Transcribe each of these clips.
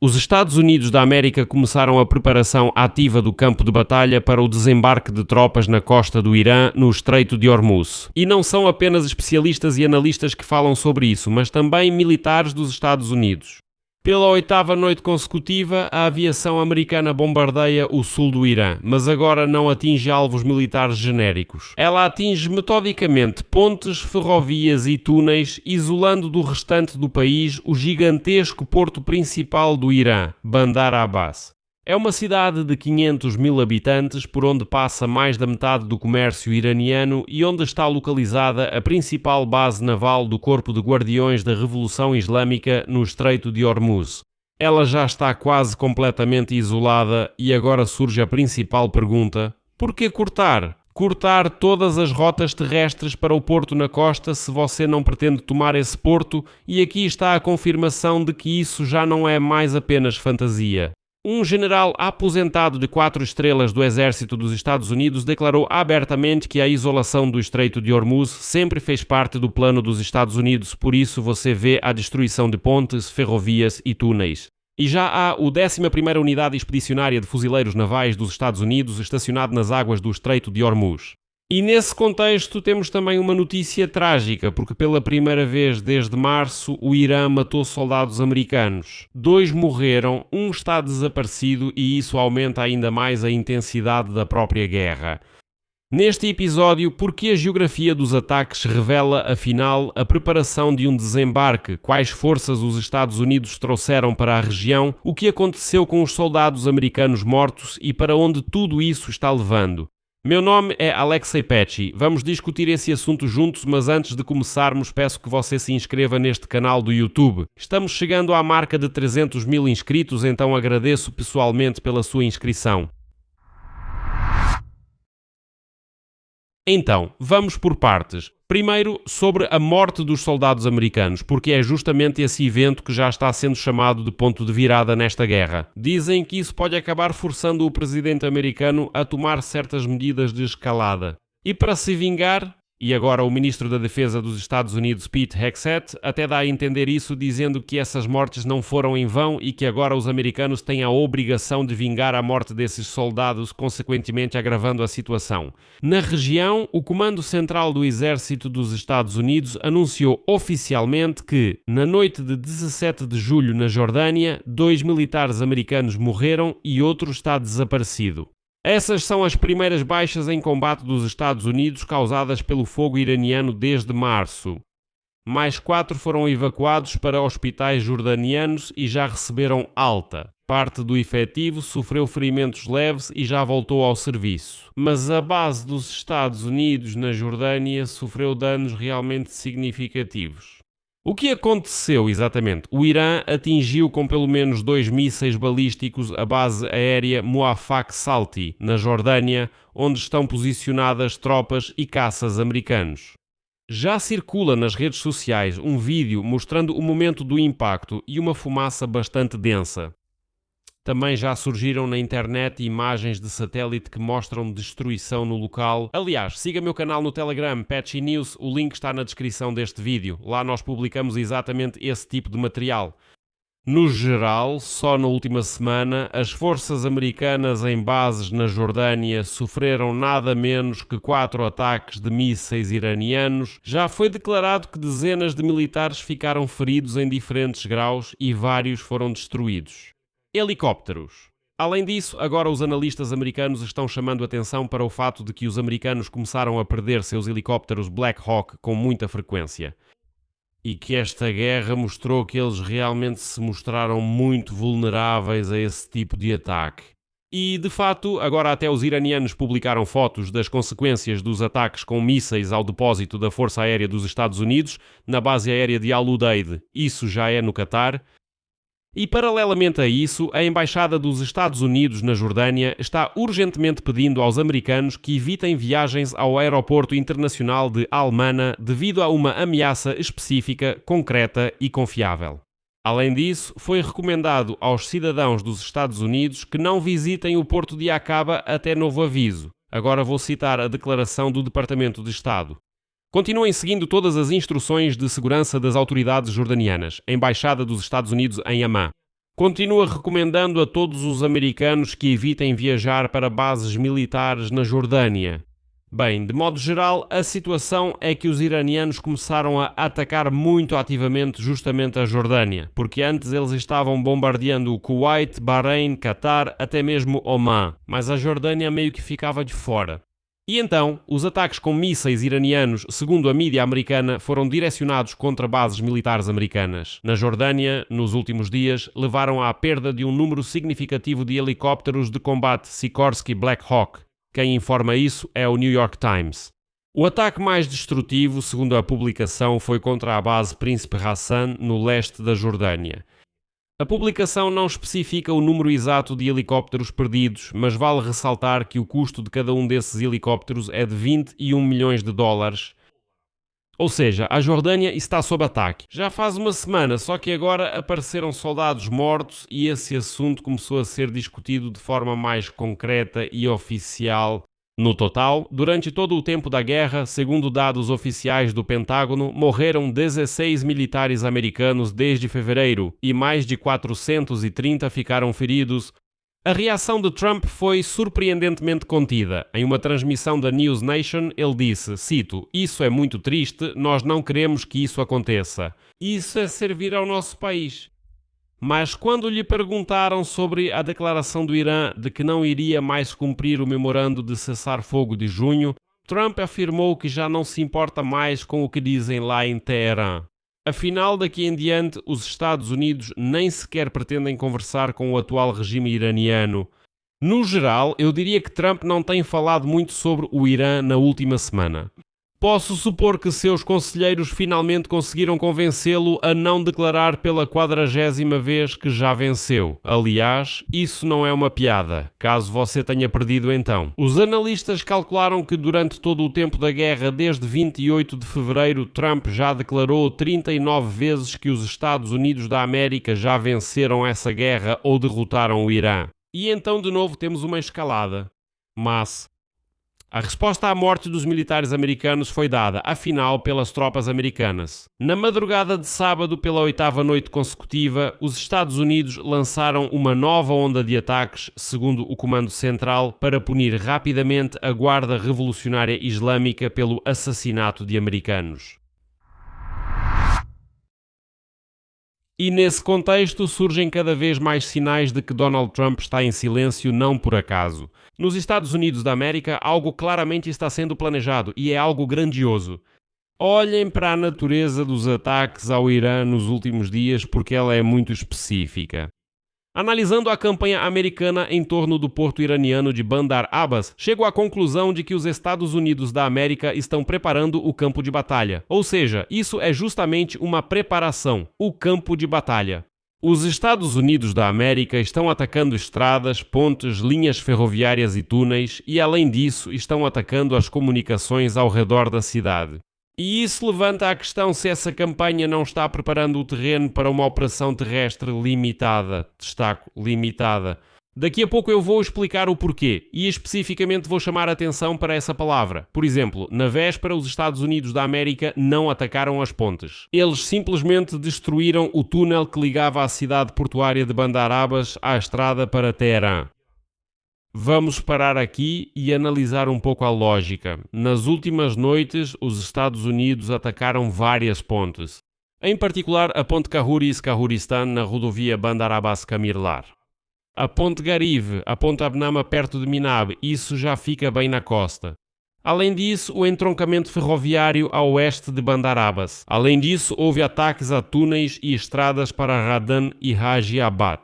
Os Estados Unidos da América começaram a preparação ativa do campo de batalha para o desembarque de tropas na costa do Irã, no Estreito de Hormuz. E não são apenas especialistas e analistas que falam sobre isso, mas também militares dos Estados Unidos. Pela 8ª noite consecutiva, a aviação americana bombardeia o sul do Irã, mas agora não atinge alvos militares genéricos. Ela atinge metodicamente pontes, ferrovias e túneis, isolando do restante do país o gigantesco porto principal do Irã, Bandar Abbas. É uma cidade de 500 mil habitantes, por onde passa mais da metade do comércio iraniano e onde está localizada a principal base naval do Corpo de Guardiões da Revolução Islâmica no Estreito de Hormuz. Ela já está quase completamente isolada e agora surge a principal pergunta: por que cortar? Cortar todas as rotas terrestres para o porto na costa se você não pretende tomar esse porto? E aqui está a confirmação de que isso já não é mais apenas fantasia. Um general aposentado de 4 estrelas do exército dos Estados Unidos declarou abertamente que a isolação do Estreito de Hormuz sempre fez parte do plano dos Estados Unidos, por isso você vê a destruição de pontes, ferrovias e túneis. E já há o 11ª Unidade Expedicionária de Fuzileiros Navais dos Estados Unidos estacionado nas águas do Estreito de Hormuz. E nesse contexto temos também uma notícia trágica, porque pela primeira vez desde março o Irã matou soldados americanos. 2 morreram, um está desaparecido e isso aumenta ainda mais a intensidade da própria guerra. Neste episódio, por que a geografia dos ataques revela, afinal, a preparação de um desembarque, quais forças os Estados Unidos trouxeram para a região, o que aconteceu com os soldados americanos mortos e para onde tudo isso está levando. Meu nome é Alexei Pecci. Vamos discutir esse assunto juntos, mas antes de começarmos peço que você se inscreva neste canal do YouTube. Estamos chegando à marca de 300 mil inscritos, então agradeço pessoalmente pela sua inscrição. Então, vamos por partes. Primeiro, sobre a morte dos soldados americanos, porque é justamente esse evento que já está sendo chamado de ponto de virada nesta guerra. Dizem que isso pode acabar forçando o presidente americano a tomar certas medidas de escalada. E para se vingar, e agora o ministro da Defesa dos Estados Unidos, Pete Hegseth, até dá a entender isso dizendo que essas mortes não foram em vão e que agora os americanos têm a obrigação de vingar a morte desses soldados, consequentemente agravando a situação. Na região, o Comando Central do Exército dos Estados Unidos anunciou oficialmente que, na noite de 17 de julho na Jordânia, 2 militares americanos morreram e outro está desaparecido. Essas são as primeiras baixas em combate dos Estados Unidos causadas pelo fogo iraniano desde março. Mais 4 foram evacuados para hospitais jordanianos e já receberam alta. Parte do efetivo sofreu ferimentos leves e já voltou ao serviço. Mas a base dos Estados Unidos na Jordânia sofreu danos realmente significativos. O que aconteceu exatamente? O Irã atingiu com pelo menos 2 mísseis balísticos a base aérea Muwafaq Salti, na Jordânia, onde estão posicionadas tropas e caças americanos. Já circula nas redes sociais um vídeo mostrando o momento do impacto e uma fumaça bastante densa. Também já surgiram na internet imagens de satélite que mostram destruição no local. Aliás, siga meu canal no Telegram, Pecci News, o link está na descrição deste vídeo. Lá nós publicamos exatamente esse tipo de material. No geral, só na última semana, as forças americanas em bases na Jordânia sofreram nada menos que 4 ataques de mísseis iranianos. Já foi declarado que dezenas de militares ficaram feridos em diferentes graus e vários foram destruídos. Helicópteros. Além disso, agora os analistas americanos estão chamando atenção para o fato de que os americanos começaram a perder seus helicópteros Black Hawk com muita frequência. E que esta guerra mostrou que eles realmente se mostraram muito vulneráveis a esse tipo de ataque. E, de fato, agora até os iranianos publicaram fotos das consequências dos ataques com mísseis ao depósito da Força Aérea dos Estados Unidos na base aérea de Al-Udeid. Isso já é no Catar. E, paralelamente a isso, a Embaixada dos Estados Unidos na Jordânia está urgentemente pedindo aos americanos que evitem viagens ao aeroporto internacional de Al-Mana devido a uma ameaça específica, concreta e confiável. Além disso, foi recomendado aos cidadãos dos Estados Unidos que não visitem o porto de Aqaba até novo aviso. Agora vou citar a declaração do Departamento de Estado. Continuem seguindo todas as instruções de segurança das autoridades jordanianas, Embaixada dos Estados Unidos em Amman. Continua recomendando a todos os americanos que evitem viajar para bases militares na Jordânia. Bem, de modo geral, a situação é que os iranianos começaram a atacar muito ativamente justamente a Jordânia, porque antes eles estavam bombardeando o Kuwait, Bahrein, Qatar, até mesmo Oman, mas a Jordânia meio que ficava de fora. E então, os ataques com mísseis iranianos, segundo a mídia americana, foram direcionados contra bases militares americanas. Na Jordânia, nos últimos dias, levaram à perda de um número significativo de helicópteros de combate Sikorsky Black Hawk. Quem informa isso é o New York Times. O ataque mais destrutivo, segundo a publicação, foi contra a base Príncipe Hassan, no leste da Jordânia. A publicação não especifica o número exato de helicópteros perdidos, mas vale ressaltar que o custo de cada um desses helicópteros é de 21 milhões de dólares. Ou seja, a Jordânia está sob ataque. Já faz uma semana, só que agora apareceram soldados mortos e esse assunto começou a ser discutido de forma mais concreta e oficial. No total, durante todo o tempo da guerra, segundo dados oficiais do Pentágono, morreram 16 militares americanos desde fevereiro e mais de 430 ficaram feridos. A reação de Trump foi surpreendentemente contida. Em uma transmissão da News Nation, ele disse, cito, "Isso é muito triste, nós não queremos que isso aconteça. Isso é servir ao nosso país." Mas quando lhe perguntaram sobre a declaração do Irã de que não iria mais cumprir o memorando de cessar-fogo de junho, Trump afirmou que já não se importa mais com o que dizem lá em Teherã. Afinal, daqui em diante, os Estados Unidos nem sequer pretendem conversar com o atual regime iraniano. No geral, eu diria que Trump não tem falado muito sobre o Irã na última semana. Posso supor que seus conselheiros finalmente conseguiram convencê-lo a não declarar pela 40ª vez que já venceu. Aliás, isso não é uma piada, caso você tenha perdido então. Os analistas calcularam que durante todo o tempo da guerra, desde 28 de fevereiro, Trump já declarou 39 vezes que os Estados Unidos da América já venceram essa guerra ou derrotaram o Irã. E então de novo temos uma escalada. Mas a resposta à morte dos militares americanos foi dada, afinal, pelas tropas americanas. Na madrugada de sábado, pela 8ª noite consecutiva, os Estados Unidos lançaram uma nova onda de ataques, segundo o Comando Central, para punir rapidamente a Guarda Revolucionária Islâmica pelo assassinato de americanos. E nesse contexto surgem cada vez mais sinais de que Donald Trump está em silêncio não por acaso. Nos Estados Unidos da América, algo claramente está sendo planejado e é algo grandioso. Olhem para a natureza dos ataques ao Irã nos últimos dias porque ela é muito específica. Analisando a campanha americana em torno do porto iraniano de Bandar Abbas, chego à conclusão de que os Estados Unidos da América estão preparando o campo de batalha. Ou seja, isso é justamente uma preparação, o campo de batalha. Os Estados Unidos da América estão atacando estradas, pontes, linhas ferroviárias e túneis e, além disso, estão atacando as comunicações ao redor da cidade. E isso levanta a questão se essa campanha não está preparando o terreno para uma operação terrestre limitada. Destaco, limitada. Daqui a pouco eu vou explicar o porquê e especificamente vou chamar a atenção para essa palavra. Por exemplo, na véspera os Estados Unidos da América não atacaram as pontes. Eles simplesmente destruíram o túnel que ligava a cidade portuária de Bandar Abbas à estrada para Teherã. Vamos parar aqui e analisar um pouco a lógica. Nas últimas noites, os Estados Unidos atacaram várias pontes. Em particular, a ponte Kahuris-Kahuristan na rodovia Bandar Abbas-Kamirlar. A ponte Garib, a ponte Abnama perto de Minab, isso já fica bem na costa. Além disso, o entroncamento ferroviário a oeste de Bandar Abbas. Além disso, houve ataques a túneis e estradas para Radan e Haji Abad.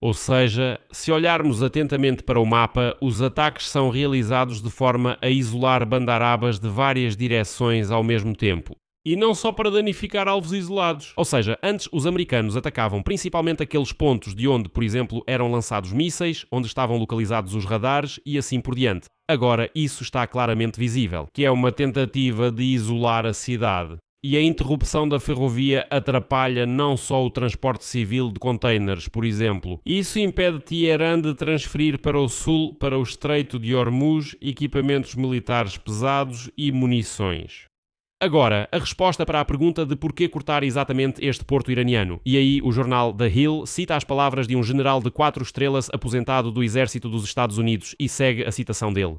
Ou seja, se olharmos atentamente para o mapa, os ataques são realizados de forma a isolar Bandar Abbas de várias direções ao mesmo tempo. E não só para danificar alvos isolados. Ou seja, antes os americanos atacavam principalmente aqueles pontos de onde, por exemplo, eram lançados mísseis, onde estavam localizados os radares e assim por diante. Agora isso está claramente visível, que é uma tentativa de isolar a cidade. E a interrupção da ferrovia atrapalha não só o transporte civil de containers, por exemplo. Isso impede Teherã de transferir para o sul, para o Estreito de Hormuz, equipamentos militares pesados e munições. Agora, a resposta para a pergunta de porquê cortar exatamente este porto iraniano. E aí o jornal The Hill cita as palavras de um general de 4 estrelas aposentado do exército dos Estados Unidos e segue a citação dele.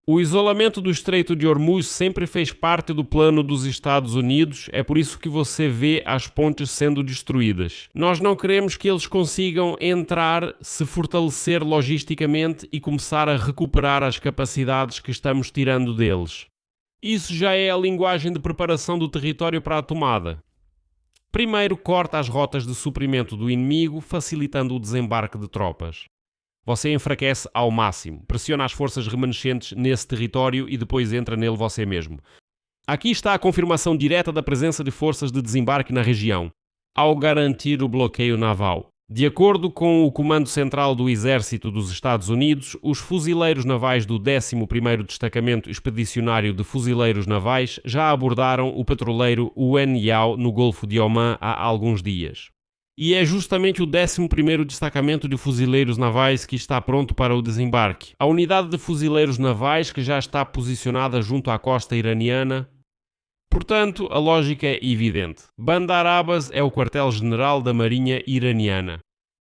O isolamento do Estreito de Hormuz sempre fez parte do plano dos Estados Unidos, é por isso que você vê as pontes sendo destruídas. Nós não queremos que eles consigam entrar, se fortalecer logisticamente e começar a recuperar as capacidades que estamos tirando deles. Isso já é a linguagem de preparação do território para a tomada. Primeiro corta as rotas de suprimento do inimigo, facilitando o desembarque de tropas. Você enfraquece ao máximo, pressiona as forças remanescentes nesse território e depois entra nele você mesmo. Aqui está a confirmação direta da presença de forças de desembarque na região, ao garantir o bloqueio naval. De acordo com o Comando Central do Exército dos Estados Unidos, os fuzileiros navais do 11º Destacamento Expedicionário de Fuzileiros Navais já abordaram o petroleiro Wen Yao no Golfo de Omã há alguns dias. E é justamente o 11º Destacamento de Fuzileiros Navais que está pronto para o desembarque. A unidade de fuzileiros navais que já está posicionada junto à costa iraniana. Portanto, a lógica é evidente. Bandar Abbas é o quartel-general da Marinha iraniana.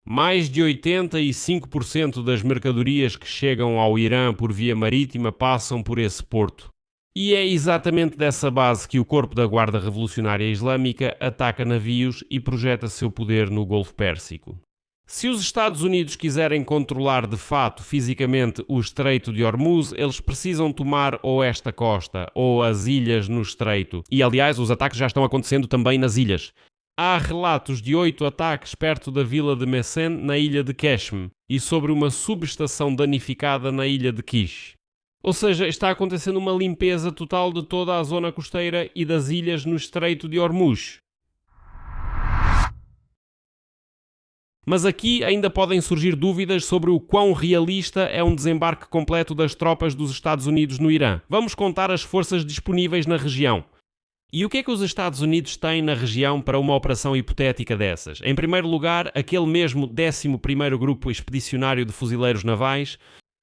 Mais de 85% das mercadorias que chegam ao Irã por via marítima passam por esse porto. E é exatamente dessa base que o Corpo da Guarda Revolucionária Islâmica ataca navios e projeta seu poder no Golfo Pérsico. Se os Estados Unidos quiserem controlar de fato fisicamente o Estreito de Hormuz, eles precisam tomar ou esta costa ou as ilhas no Estreito. E aliás, os ataques já estão acontecendo também nas ilhas. Há relatos de 8 ataques perto da vila de Messene, na ilha de Keshm, e sobre uma subestação danificada na ilha de Kish. Ou seja, está acontecendo uma limpeza total de toda a zona costeira e das ilhas no Estreito de Hormuz. Mas aqui ainda podem surgir dúvidas sobre o quão realista é um desembarque completo das tropas dos Estados Unidos no Irã. Vamos contar as forças disponíveis na região. E o que é que os Estados Unidos têm na região para uma operação hipotética dessas? Em primeiro lugar, aquele mesmo 11º Grupo Expedicionário de Fuzileiros Navais.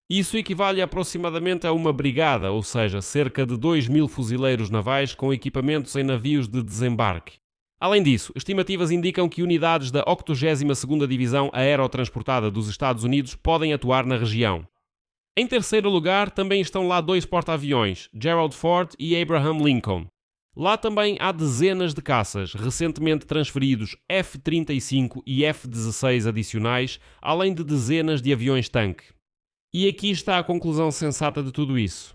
Isso equivale aproximadamente a uma brigada, ou seja, cerca de 2.000 fuzileiros navais com equipamentos em navios de desembarque. Além disso, estimativas indicam que unidades da 82ª Divisão Aerotransportada dos Estados Unidos podem atuar na região. Em terceiro lugar, também estão lá 2 porta-aviões, Gerald Ford e Abraham Lincoln. Lá também há dezenas de caças, recentemente transferidos F-35 e F-16 adicionais, além de dezenas de aviões-tanque. E aqui está a conclusão sensata de tudo isso.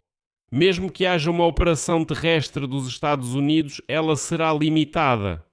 Mesmo que haja uma operação terrestre dos Estados Unidos, ela será limitada.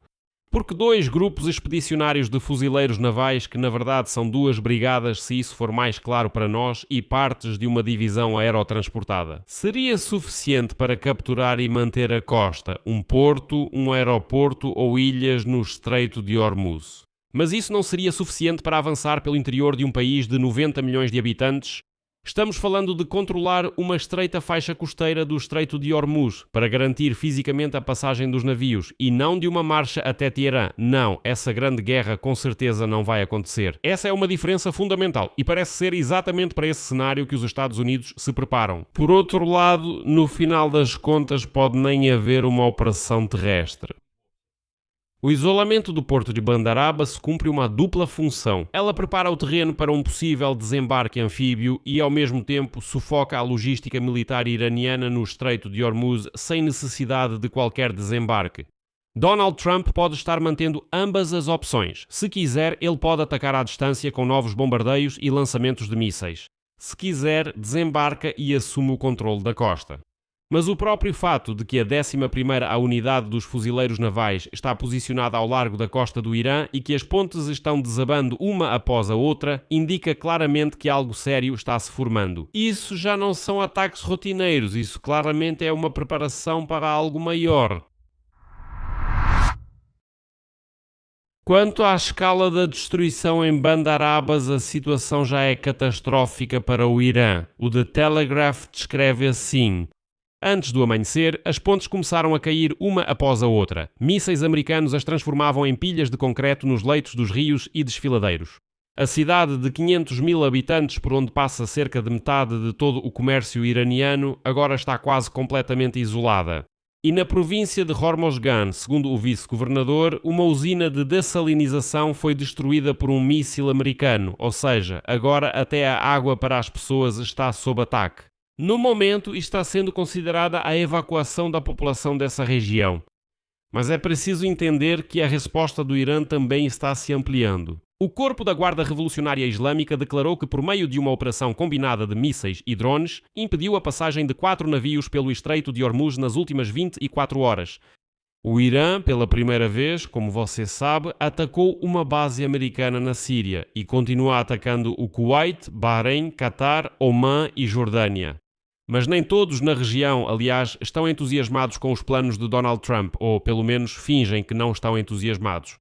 Porque 2 grupos expedicionários de fuzileiros navais, que na verdade são 2 brigadas, se isso for mais claro para nós, e partes de uma divisão aerotransportada, seria suficiente para capturar e manter a costa, um porto, um aeroporto ou ilhas no Estreito de Hormuz. Mas isso não seria suficiente para avançar pelo interior de um país de 90 milhões de habitantes? Estamos falando de controlar uma estreita faixa costeira do Estreito de Hormuz para garantir fisicamente a passagem dos navios e não de uma marcha até Teherã. Não, essa grande guerra com certeza não vai acontecer. Essa é uma diferença fundamental e parece ser exatamente para esse cenário que os Estados Unidos se preparam. Por outro lado, no final das contas pode nem haver uma operação terrestre. O isolamento do porto de Bandar Abbas cumpre uma dupla função. Ela prepara o terreno para um possível desembarque anfíbio e, ao mesmo tempo, sufoca a logística militar iraniana no Estreito de Hormuz sem necessidade de qualquer desembarque. Donald Trump pode estar mantendo ambas as opções. Se quiser, ele pode atacar à distância com novos bombardeios e lançamentos de mísseis. Se quiser, desembarca e assume o controle da costa. Mas o próprio fato de que a 11ª Unidade dos Fuzileiros Navais está posicionada ao largo da costa do Irã e que as pontes estão desabando uma após a outra, indica claramente que algo sério está se formando. Isso já não são ataques rotineiros, isso claramente é uma preparação para algo maior. Quanto à escala da destruição em Bandar Abbas, a situação já é catastrófica para o Irã. O The Telegraph descreve assim: antes do amanhecer, as pontes começaram a cair uma após a outra. Mísseis americanos as transformavam em pilhas de concreto nos leitos dos rios e desfiladeiros. A cidade de 500 mil habitantes, por onde passa cerca de metade de todo o comércio iraniano, agora está quase completamente isolada. E na província de Hormozgan, segundo o vice-governador, uma usina de dessalinização foi destruída por um míssil americano, ou seja, agora até a água para as pessoas está sob ataque. No momento, está sendo considerada a evacuação da população dessa região. Mas é preciso entender que a resposta do Irã também está se ampliando. O Corpo da Guarda Revolucionária Islâmica declarou que, por meio de uma operação combinada de mísseis e drones, impediu a passagem de 4 navios pelo Estreito de Hormuz nas últimas 24 horas. O Irã, pela primeira vez, como você sabe, atacou uma base americana na Síria e continua atacando o Kuwait, Bahrein, Catar, Omã e Jordânia. Mas nem todos na região, aliás, estão entusiasmados com os planos de Donald Trump, ou pelo menos fingem que não estão entusiasmados.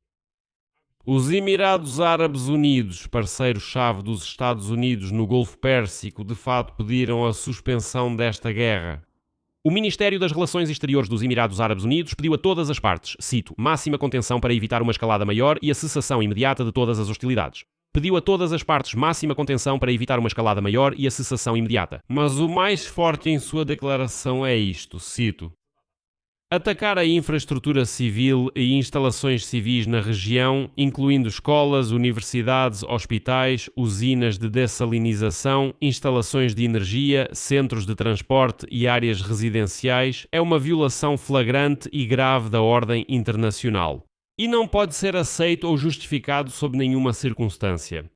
Os Emirados Árabes Unidos, parceiro-chave dos Estados Unidos no Golfo Pérsico, de fato pediram a suspensão desta guerra. O Ministério das Relações Exteriores dos Emirados Árabes Unidos pediu a todas as partes, cito, máxima contenção para evitar uma escalada maior e a cessação imediata de todas as hostilidades. Pediu a todas as partes máxima contenção para evitar uma escalada maior e a cessação imediata. Mas o mais forte em sua declaração é isto, cito. Atacar a infraestrutura civil e instalações civis na região, incluindo escolas, universidades, hospitais, usinas de dessalinização, instalações de energia, centros de transporte e áreas residenciais, é uma violação flagrante e grave da ordem internacional. E não pode ser aceito ou justificado sob nenhuma circunstância.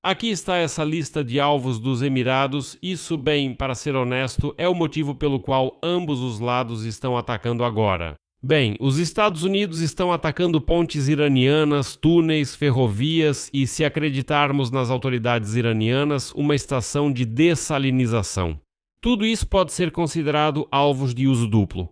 Aqui está essa lista de alvos dos Emirados. Isso, bem, para ser honesto, é o motivo pelo qual ambos os lados estão atacando agora. Bem, os Estados Unidos estão atacando pontes iranianas, túneis, ferrovias e, se acreditarmos nas autoridades iranianas, uma estação de dessalinização. Tudo isso pode ser considerado alvos de uso duplo.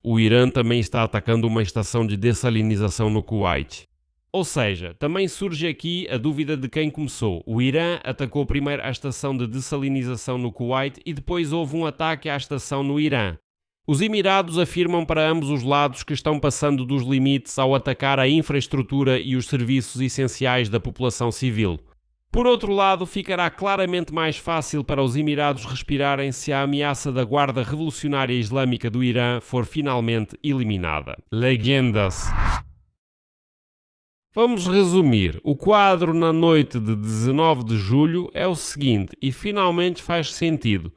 O Irã também está atacando uma estação de dessalinização no Kuwait. Ou seja, também surge aqui a dúvida de quem começou. O Irã atacou primeiro a estação de dessalinização no Kuwait e depois houve um ataque à estação no Irã. Os Emirados afirmam para ambos os lados que estão passando dos limites ao atacar a infraestrutura e os serviços essenciais da população civil. Por outro lado, ficará claramente mais fácil para os Emirados respirarem se a ameaça da Guarda Revolucionária Islâmica do Irã for finalmente eliminada. Legendas. Vamos resumir. O quadro na noite de 19 de julho é o seguinte, e finalmente faz sentido.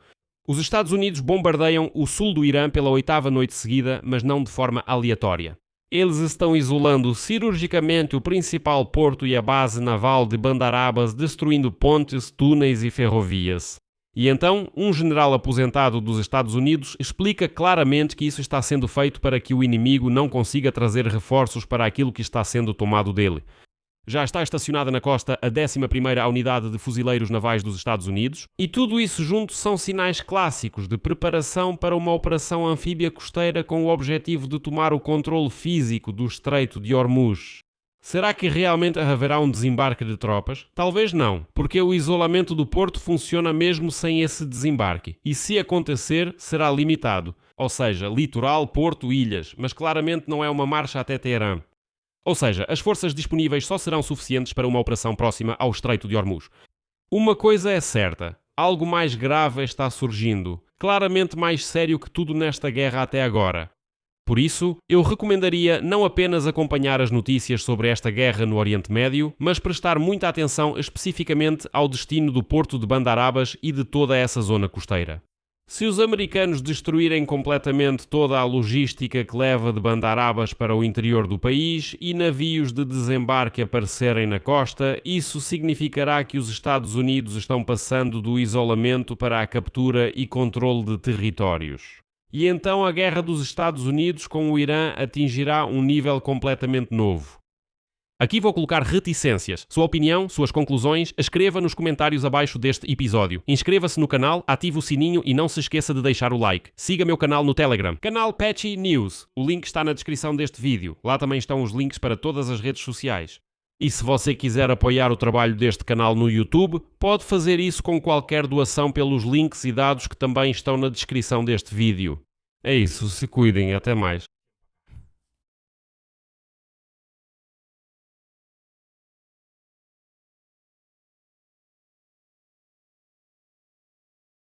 Os Estados Unidos bombardeiam o sul do Irã pela 8ª noite seguida, mas não de forma aleatória. Eles estão isolando cirurgicamente o principal porto e a base naval de Bandar Abbas, destruindo pontes, túneis e ferrovias. E então, um general aposentado dos Estados Unidos explica claramente que isso está sendo feito para que o inimigo não consiga trazer reforços para aquilo que está sendo tomado dele. Já está estacionada na costa a 11ª Unidade de Fuzileiros Navais dos Estados Unidos, e tudo isso junto são sinais clássicos de preparação para uma operação anfíbia costeira com o objetivo de tomar o controle físico do Estreito de Hormuz. Será que realmente haverá um desembarque de tropas? Talvez não, porque o isolamento do porto funciona mesmo sem esse desembarque, e se acontecer, será limitado, ou seja, litoral, porto, ilhas, mas claramente não é uma marcha até Teherã. Ou seja, as forças disponíveis só serão suficientes para uma operação próxima ao Estreito de Hormuz. Uma coisa é certa, algo mais grave está surgindo, claramente mais sério que tudo nesta guerra até agora. Por isso, eu recomendaria não apenas acompanhar as notícias sobre esta guerra no Oriente Médio, mas prestar muita atenção especificamente ao destino do porto de Bandar Abbas e de toda essa zona costeira. Se os americanos destruírem completamente toda a logística que leva de Bandar Abbas para o interior do país e navios de desembarque aparecerem na costa, isso significará que os Estados Unidos estão passando do isolamento para a captura e controle de territórios. E então a guerra dos Estados Unidos com o Irã atingirá um nível completamente novo. Aqui vou colocar reticências. Sua opinião, suas conclusões, escreva nos comentários abaixo deste episódio. Inscreva-se no canal, ative o sininho e não se esqueça de deixar o like. Siga meu canal no Telegram, canal Patchy News. O link está na descrição deste vídeo. Lá também estão os links para todas as redes sociais. E se você quiser apoiar o trabalho deste canal no YouTube, pode fazer isso com qualquer doação pelos links e dados que também estão na descrição deste vídeo. É isso, se cuidem, até mais.